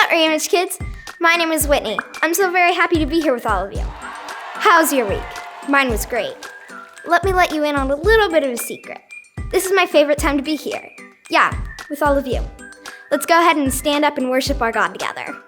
up, Image Kids? My name is Whitney. I'm so very happy to be here with all of you. How's your week? Mine was great. Let me let you in on a little bit of a secret. This is my favorite time to be here. Yeah, with all of you. Let's go ahead and stand up and worship our God together.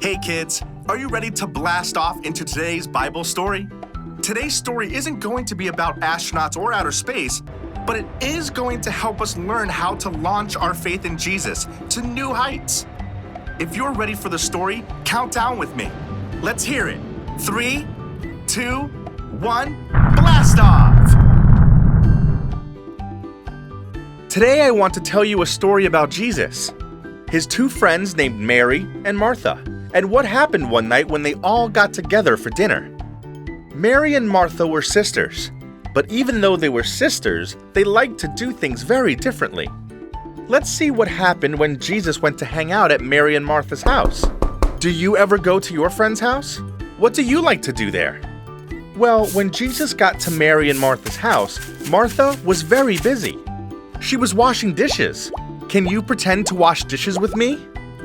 Hey kids, are you ready to blast off into today's Bible story? Today's story isn't going to be about astronauts or outer space, but it is going to help us learn how to launch our faith in Jesus to new heights. If you're ready for the story, count down with me. Let's hear it. 3, 2, 1, blast off! Today I want to tell you a story about Jesus, his two friends named Mary and Martha, and what happened one night when they all got together for dinner. Mary and Martha were sisters, but even though they were sisters, they liked to do things very differently. Let's see what happened when Jesus went to hang out at Mary and Martha's house. Do you ever go to your friend's house? What do you like to do there? Well, when Jesus got to Mary and Martha's house, Martha was very busy. She was washing dishes. Can you pretend to wash dishes with me?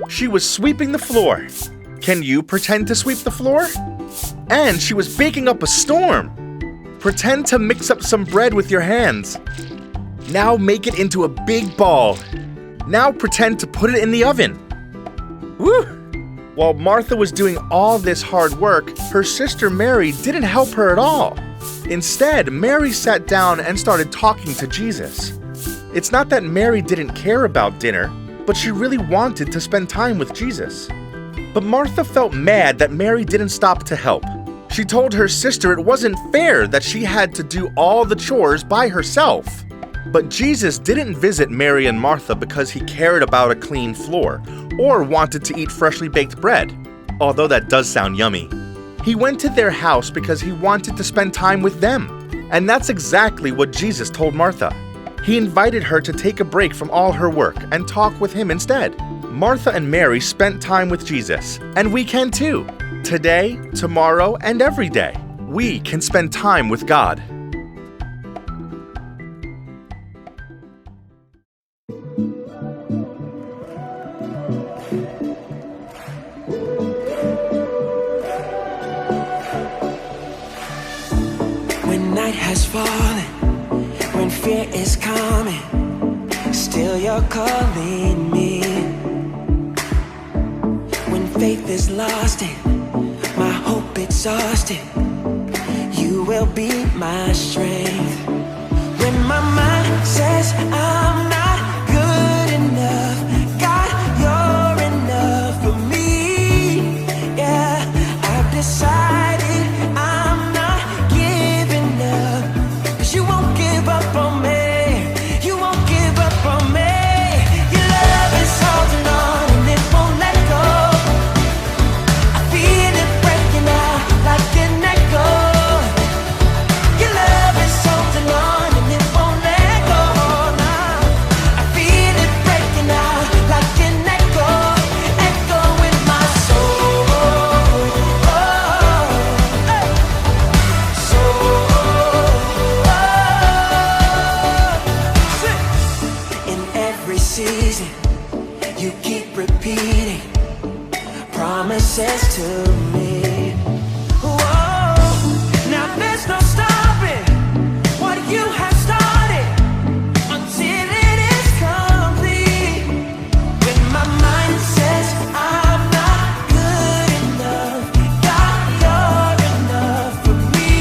She was sweeping the floor. Can you pretend to sweep the floor? And she was baking up a storm. Pretend to mix up some bread with your hands. Now make it into a big ball. Now pretend to put it in the oven. Woo! While Martha was doing all this hard work, her sister Mary didn't help her at all. Instead, Mary sat down and started talking to Jesus. It's not that Mary didn't care about dinner, but she really wanted to spend time with Jesus. But Martha felt mad that Mary didn't stop to help. She told her sister it wasn't fair that she had to do all the chores by herself. But Jesus didn't visit Mary and Martha because he cared about a clean floor or wanted to eat freshly baked bread, although that does sound yummy. He went to their house because he wanted to spend time with them. And that's exactly what Jesus told Martha. He invited her to take a break from all her work and talk with him instead. Martha and Mary spent time with Jesus, and we can too. Today, tomorrow, and every day, we can spend time with God. When night has fallen, when fear is coming, still you're calling me. When faith is lost and my hope exhausted, you will be my strength. When my mind says I'm not good enough, God, you're enough for me. Yeah, I've decided I'm not giving up, 'cause you won't give up on me. You won't give up on me. Your love is holding on and it won't let go. I feel it breaking out like an echo. Your love is holding on and it won't let go now. I feel it breaking out like an echo, echo in my soul. In every season, you keep repeating promises to me. Whoa, now there's no stopping what you have started until it is complete. When my mind says I'm not good enough, God, you're enough for me.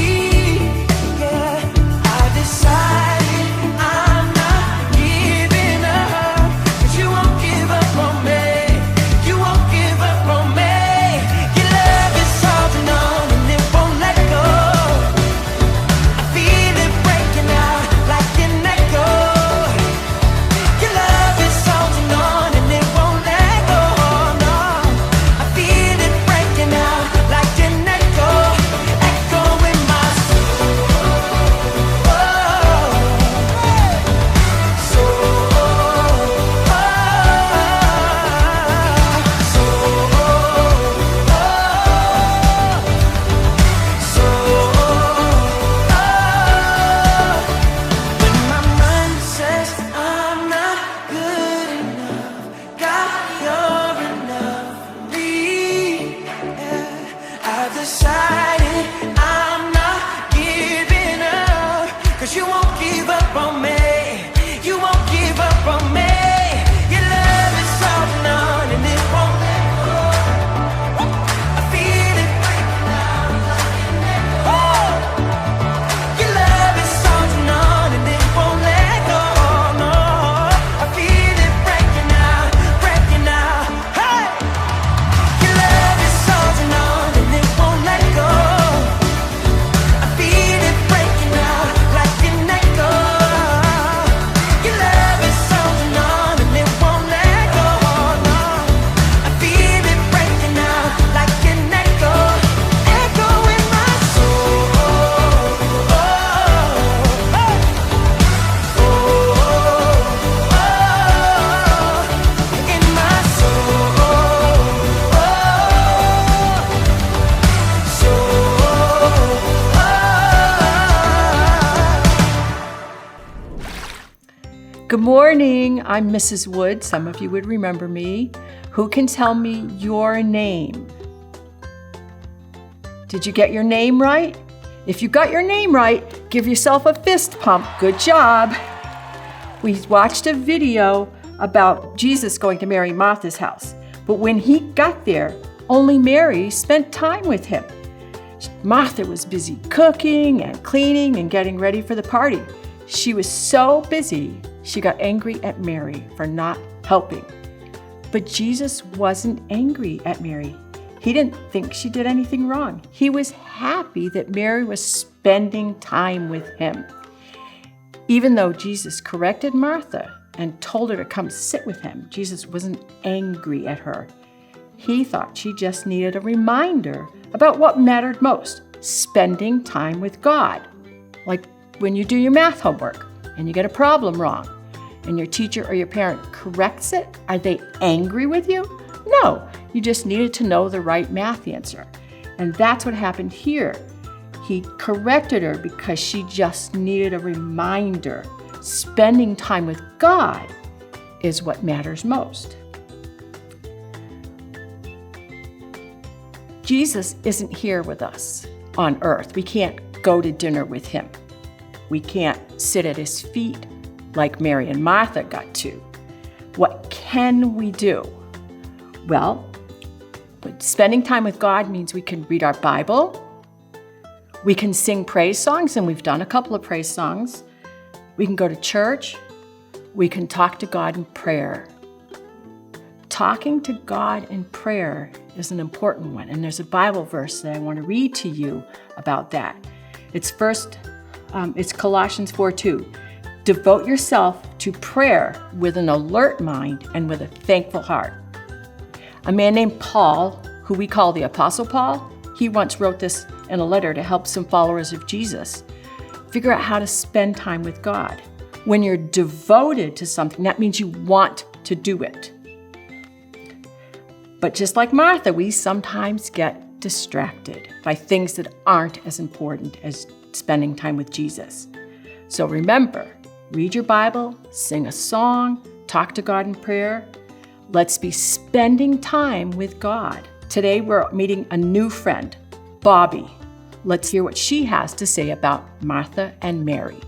Yeah, I decided I'm not giving up, 'cause you won't give up on me. You won't give up on me. Your love is holding on and it won't let go. I feel it breaking out like an echo. Your love is holding on and it won't let go. No, I feel it breaking out like an echo, echo in my soul. When my mind says I'm not good enough, God, you're enough for me. Yeah, I've decided I'm not giving up, 'cause you won't give up on me. You won't give up on me. Your love is holding on and it won't let go. I feel it breaking out like an echo. Your love is holding on and it won't let go. No, I feel it breaking out, breaking out. Hey, your love is holding on and it won't let go. I feel it breaking out like an echo. Your love is holding on and it won't let go. No, I feel it breaking out like an echo, echo in my soul. In my Good morning. I'm Mrs. Wood. Some of you would remember me. Who can tell me your name? Did you get your name right? If you got your name right, give yourself a fist pump. Good job. We watched a video about Jesus going to Mary and Martha's house. But when he got there, only Mary spent time with him. Martha was busy cooking and cleaning and getting ready for the party. She was so busy, she got angry at Mary for not helping. But Jesus wasn't angry at Mary. He didn't think she did anything wrong. He was happy that Mary was spending time with him. Even though Jesus corrected Martha and told her to come sit with him, Jesus wasn't angry at her. He thought she just needed a reminder about what mattered most, spending time with God. Like when you do your math homework and you get a problem wrong and your teacher or your parent corrects it, are they angry with you? No, you just needed to know the right math answer. And that's what happened here. He corrected her because she just needed a reminder. Spending time with God is what matters most. Jesus isn't here with us on earth. We can't go to dinner with him. We can't sit at his feet like Mary and Martha got to. What can we do? Well, spending time with God means we can read our Bible. We can sing praise songs, and we've done a couple of praise songs. We can go to church. We can talk to God in prayer. Talking to God in prayer is an important one, and there's a Bible verse that I want to read to you about that. It's Colossians 4:2. Devote yourself to prayer with an alert mind and with a thankful heart. A man named Paul, who we call the Apostle Paul, he once wrote this in a letter to help some followers of Jesus figure out how to spend time with God. When you're devoted to something, that means you want to do it. But just like Martha, we sometimes get distracted by things that aren't as important as spending time with Jesus. So remember, read your Bible, sing a song, talk to God in prayer. Let's be spending time with God. Today we're meeting a new friend, Bobby. Let's hear what she has to say about Martha and Mary.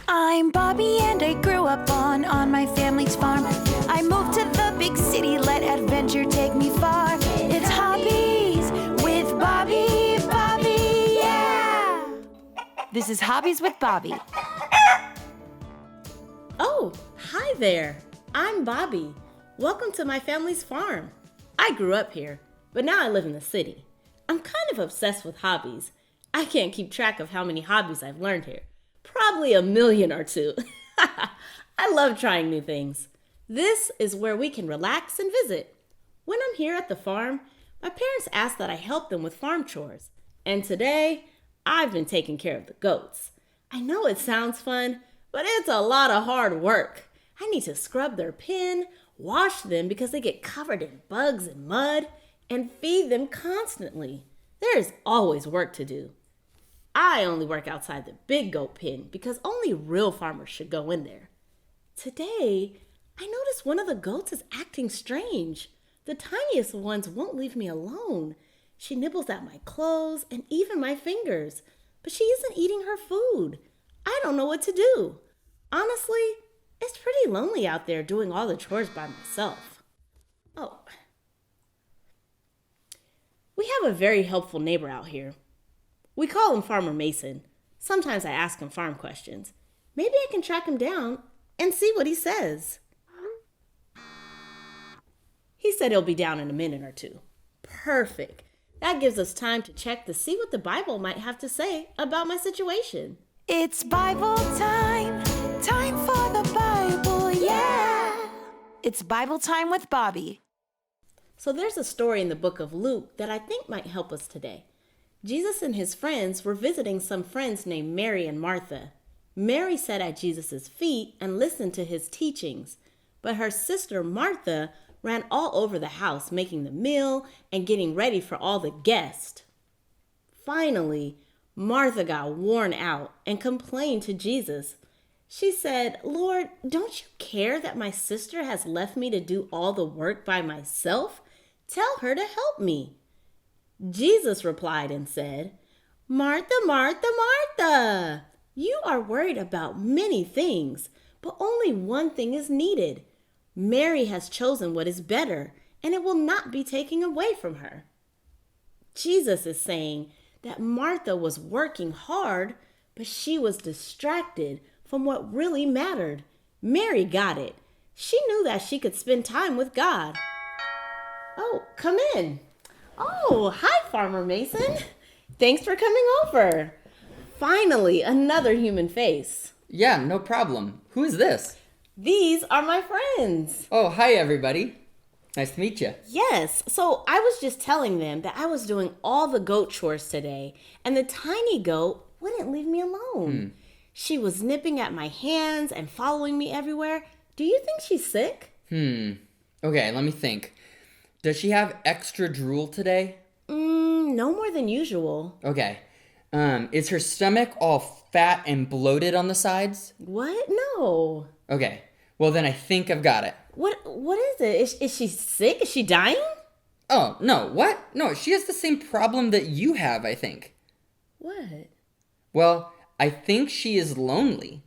I'm Bobby and I grew up on my family's farm. I moved to the big city, let adventure take me far. It's Hobbies with Bobby, yeah! This is Hobbies with Bobby. Oh, hi there. I'm Bobby. Welcome to my family's farm. I grew up here, but now I live in the city. I'm kind of obsessed with hobbies. I can't keep track of how many hobbies I've learned here. Probably 1 million or 2. I love trying new things. This is where we can relax and visit. When I'm here at the farm, my parents ask that I help them with farm chores. And today, I've been taking care of the goats. I know it sounds fun, but it's a lot of hard work. I need to scrub their pen, wash them because they get covered in bugs and mud, and feed them constantly. There is always work to do. I only work outside the big goat pen because only real farmers should go in there. Today, I noticed one of the goats is acting strange. The tiniest ones won't leave me alone. She nibbles at my clothes and even my fingers, but she isn't eating her food. I don't know what to do. Honestly, it's pretty lonely out there doing all the chores by myself. Oh. We have a very helpful neighbor out here. We call him Farmer Mason. Sometimes I ask him farm questions. Maybe I can track him down and see what he says. He said he'll be down in a minute or 2. Perfect. That gives us time to check to see what the Bible might have to say about my situation. It's Bible time, time for the Bible, yeah! It's Bible time with Bobby. So there's a story in the book of Luke that I think might help us today. Jesus and his friends were visiting some friends named Mary and Martha. Mary sat at Jesus' feet and listened to his teachings, but her sister Martha ran all over the house making the meal and getting ready for all the guests. Finally, Martha got worn out and complained to Jesus. She said, "Lord, don't you care that my sister has left me to do all the work by myself? Tell her to help me." Jesus replied and said, "Martha, Martha, Martha, you are worried about many things, but only one thing is needed. Mary has chosen what is better, and it will not be taken away from her. Jesus is saying that Martha was working hard, but she was distracted from what really mattered. Mary got it. She knew that she could spend time with God. Oh, come in. Oh, hi, Farmer Mason. Thanks for coming over. Finally, another human face. Yeah, no problem. Who is this? These are my friends. Oh, hi everybody. Nice to meet you. Yes, so I was just telling them that I was doing all the goat chores today, and the tiny goat wouldn't leave me alone. She was nipping at my hands and following me everywhere. Do you think she's sick? Okay, let me think. Does she have extra drool today? No more than usual. Okay. Is her stomach all fat and bloated on the sides? What? No. Okay. Well, then I think I've got it. What is it? Is she sick? Is she dying? Oh, no. What? No, she has the same problem that you have, I think. What? Well, I think she is lonely.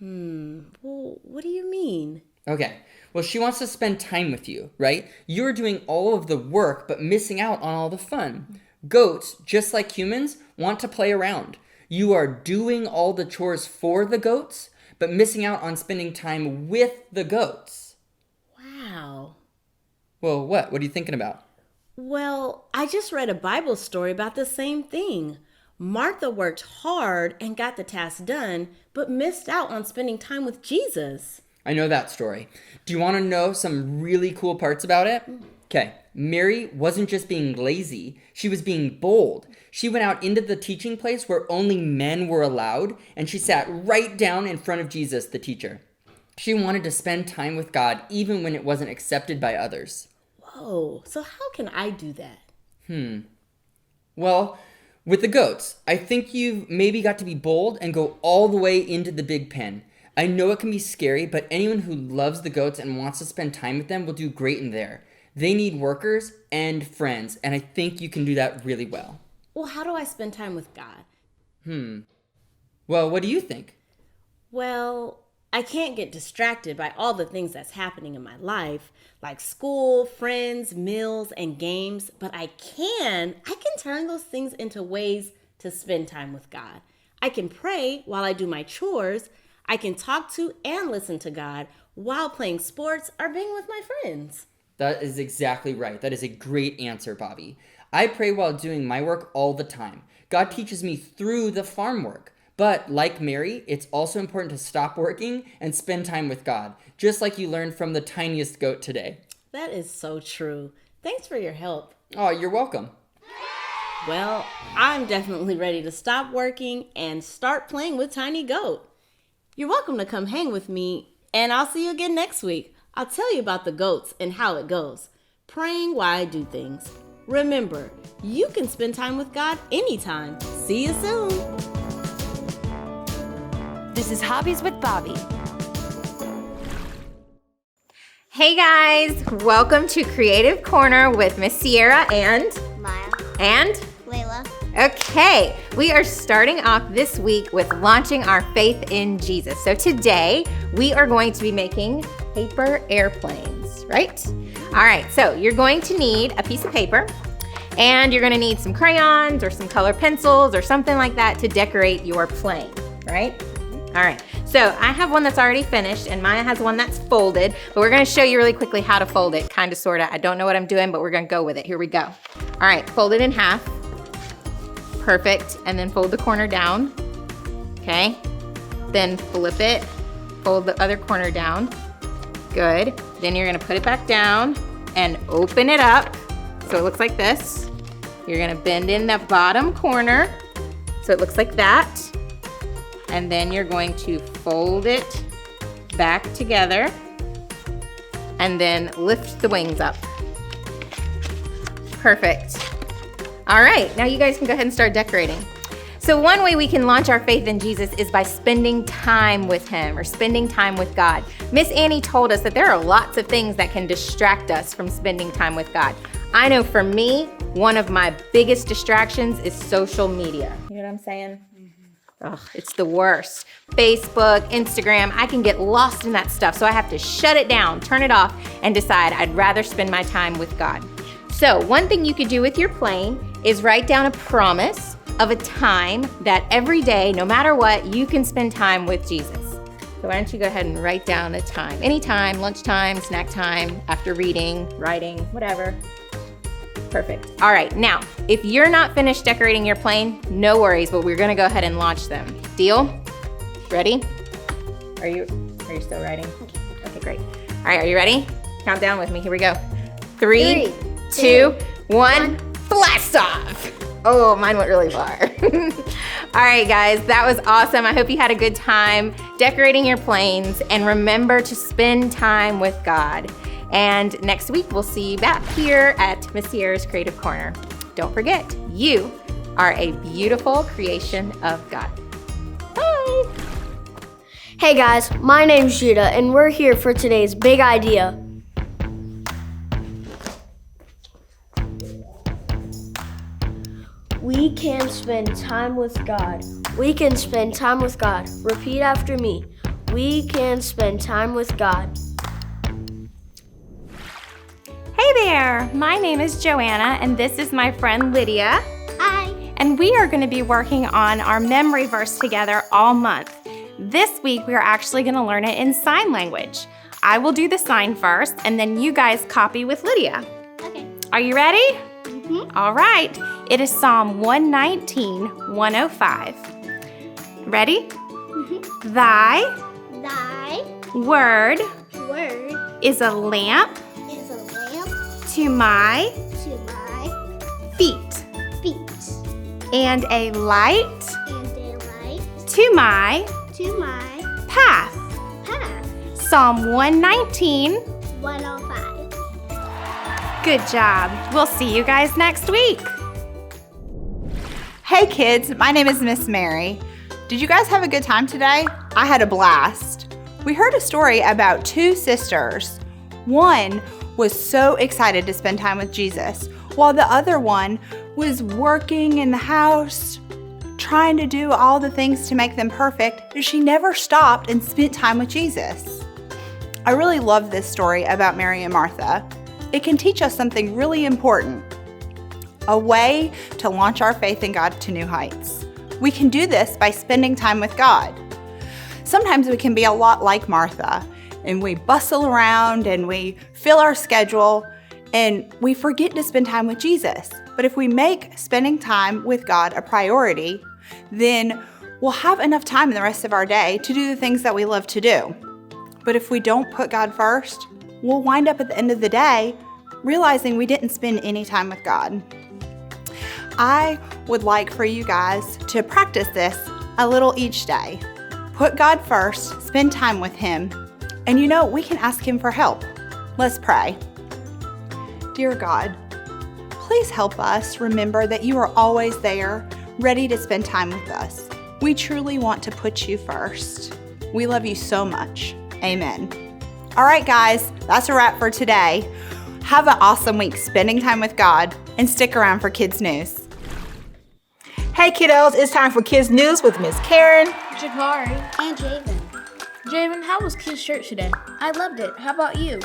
Well, what do you mean? Okay. Well, she wants to spend time with you, right? You're doing all of the work, but missing out on all the fun. Goats, just like humans, want to play around. You are doing all the chores for the goats, but missing out on spending time with the goats. Wow. Well, what? What are you thinking about? Well, I just read a Bible story about the same thing. Martha worked hard and got the task done, but missed out on spending time with Jesus. I know that story. Do you want to know some really cool parts about it? Okay, Mary wasn't just being lazy, she was being bold. She went out into the teaching place where only men were allowed, and she sat right down in front of Jesus, the teacher. She wanted to spend time with God even when it wasn't accepted by others. Whoa, so how can I do that? Well, with the goats, I think you've maybe got to be bold and go all the way into the big pen. I know it can be scary, but anyone who loves the goats and wants to spend time with them will do great in there. They need workers and friends, and I think you can do that really well. Well, how do I spend time with God? Well, what do you think? Well, I can't get distracted by all the things that's happening in my life, like school, friends, meals, and games, but I can turn those things into ways to spend time with God. I can pray while I do my chores. I can talk to and listen to God while playing sports or being with my friends. That is exactly right. That is a great answer, Bobby. I pray while doing my work all the time. God teaches me through the farm work. But like Mary, it's also important to stop working and spend time with God, just like you learned from the tiniest goat today. That is so true. Thanks for your help. Oh, you're welcome. Well, I'm definitely ready to stop working and start playing with Tiny Goat. You're welcome to come hang with me, and I'll see you again next week. I'll tell you about the goats and how it goes. Praying while I do things. Remember, you can spend time with God anytime. See you soon. This is Hobbies with Bobby. Hey guys, welcome to Creative Corner with Miss Sierra and Maya. and Layla. okay, we are starting off this week with launching our faith in Jesus. So today we are going to be making paper airplanes, right? All right, so you're going to need a piece of paper and you're going to need some crayons or some color pencils or something like that to decorate your plane, right? All right, so I have one that's already finished and Maya has one that's folded, but we're gonna show you really quickly how to fold it, kind of, sort of. I don't know what I'm doing, but we're gonna go with it. Here we go. All right, fold it in half. Perfect, and then fold the corner down, okay? Then flip it, fold the other corner down. Good, then you're gonna put it back down and open it up so it looks like this. You're gonna bend in the bottom corner so it looks like that. And then you're going to fold it back together and then lift the wings up. Perfect. All right, now you guys can go ahead and start decorating. So one way we can launch our faith in Jesus is by spending time with him or spending time with God. Miss Annie told us that there are lots of things that can distract us from spending time with God. I know for me, one of my biggest distractions is social media. You know what I'm saying? Ugh, it's the worst. Facebook, Instagram, I can get lost in that stuff, so I have to shut it down, turn it off, and decide I'd rather spend my time with God. So one thing you could do with your plane is write down a promise of a time that every day, no matter what, you can spend time with Jesus. So why don't you go ahead and write down a time, anytime, lunchtime, snack time, after reading, writing, whatever. Perfect. All right, now, if you're not finished decorating your plane, no worries, but we're gonna go ahead and launch them. Deal? Ready? Are you still writing? Okay, great. All right, are you ready? Count down with me, here we go. 3, 2, 1, blast off! Oh, mine went really far. All right, guys, that was awesome. I hope you had a good time decorating your planes, and remember to spend time with God. And next week, we'll see you back here at Miss Sierra's Creative Corner. Don't forget, you are a beautiful creation of God. Bye. Hey guys, my name's Judah, and we're here for today's big idea. We can spend time with God. We can spend time with God. Repeat after me. We can spend time with God. Hey there, my name is Joanna, and this is my friend Lydia. Hi. And we are going to be working on our memory verse together all month. This week, we are actually going to learn it in sign language. I will do the sign first, and then you guys copy with Lydia. Okay. Are you ready? All right. It is Psalm 119, 105. Ready? Thy word is a lamp to my feet and a light to my path. Psalm 119, 105. Good job. We'll see you guys next week. Hey kids, my name is Miss Mary. Did you guys have a good time today? I had a blast. We heard a story about two sisters. One was so excited to spend time with Jesus, while the other one was working in the house, trying to do all the things to make them perfect. She never stopped and spent time with Jesus. I really love this story about Mary and Martha. It can teach us something really important, a way to launch our faith in God to new heights. We can do this by spending time with God. Sometimes we can be a lot like Martha, and we bustle around and we fill our schedule and we forget to spend time with Jesus. But if we make spending time with God a priority, then we'll have enough time in the rest of our day to do the things that we love to do. But if we don't put God first, we'll wind up at the end of the day realizing we didn't spend any time with God. I would like for you guys to practice this a little each day. Put God first, spend time with Him, and we can ask Him for help. Let's pray. Dear God, please help us remember that you are always there, ready to spend time with us. We truly want to put you first. We love you so much. Amen. All right, guys, that's a wrap for today. Have an awesome week spending time with God, and stick around for Kids News. Hey kiddos, it's time for Kids News with Miss Karen, Jakari, And Javen. Javen, how was Kids Church today? I loved it. How about you?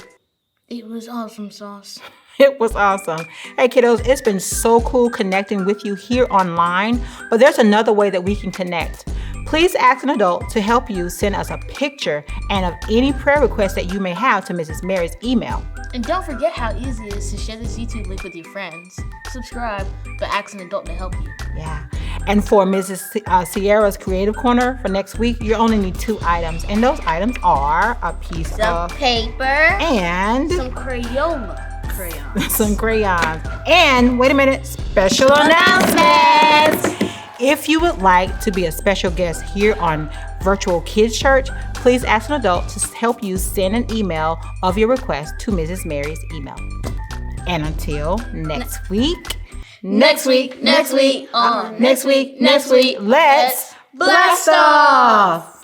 It was awesome sauce. It was awesome. Hey kiddos, it's been so cool connecting with you here online, but there's another way that we can connect. Please ask an adult to help you send us a picture and of any prayer requests that you may have to Mrs. Mary's email. And don't forget how easy it is to share this YouTube link with your friends. Subscribe, but ask an adult to help you. Yeah. And for Mrs. Sierra's Creative Corner for next week, you only need 2 items. And those items are a piece of paper and some Crayola crayons. some crayons. And wait a minute, special announcements. If you would like to be a special guest here on Virtual Kids Church, please ask an adult to help you send an email of your request to Mrs. Mary's email. And until next week, let's blast off!